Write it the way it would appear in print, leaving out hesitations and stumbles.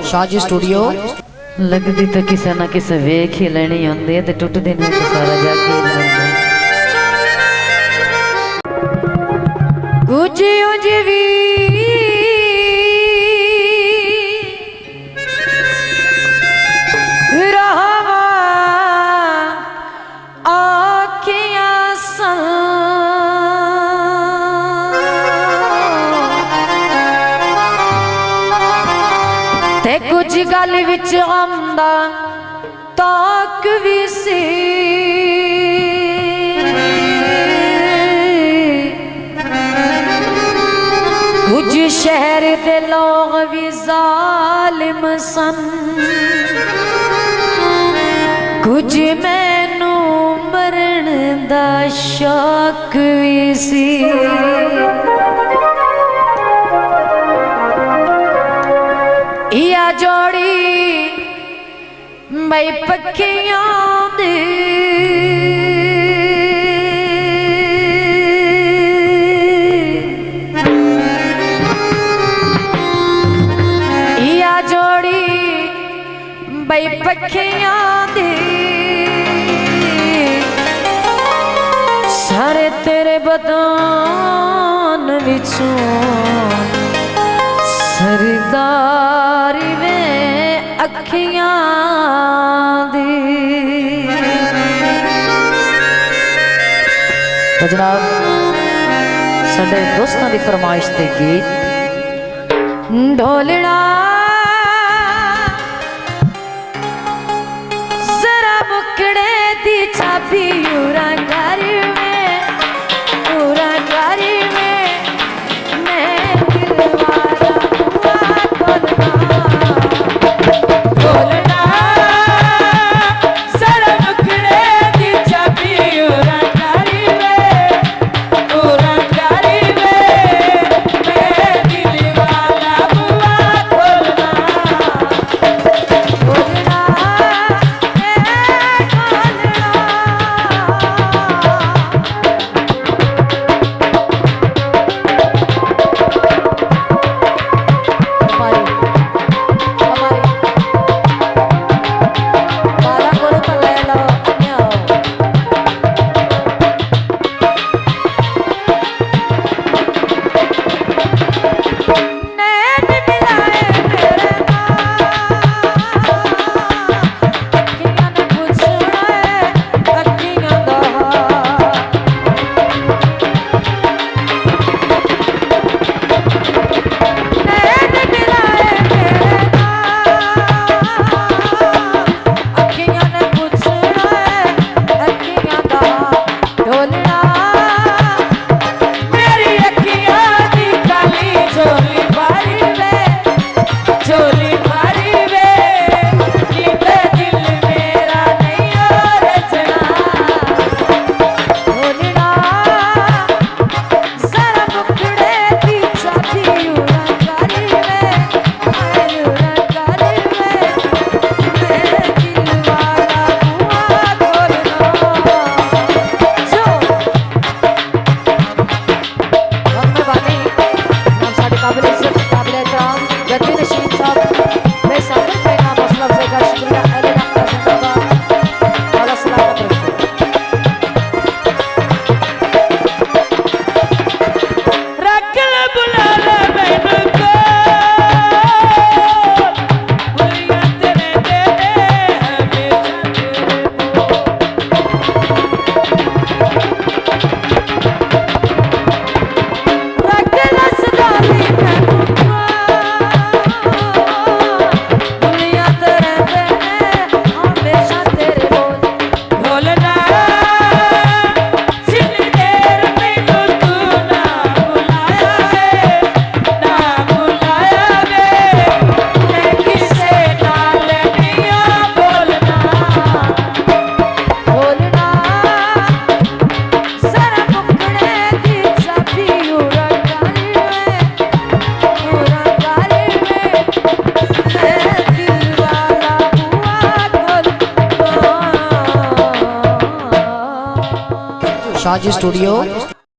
Shaji studio. लगती तो किसी ना किसी वेख ही लेनी होंदी है, ते टुटदे नहीं तो सारा जग ही लेना। कुछ उंज भी रहवा आखियां सन, ते कुछ गल विच आंदा ताक भी सी। कुछ शहर दे लोग भी जालिम सन, कुछ मैनू मरण दा शौक भी सी। या जोड़ी मई पक्खियां दी, या जोड़ी मई पक्खियां दी। सारे तेरे बदन विचों सरदारी में अखियां दी। तो जनाब साडे दोस्तां दी फरमाइश ते गीत ढोलना जरा मुकड़े दी चाबी उरा घर में, उरा घर में मैं दिलवारा शाजी स्टूडियो।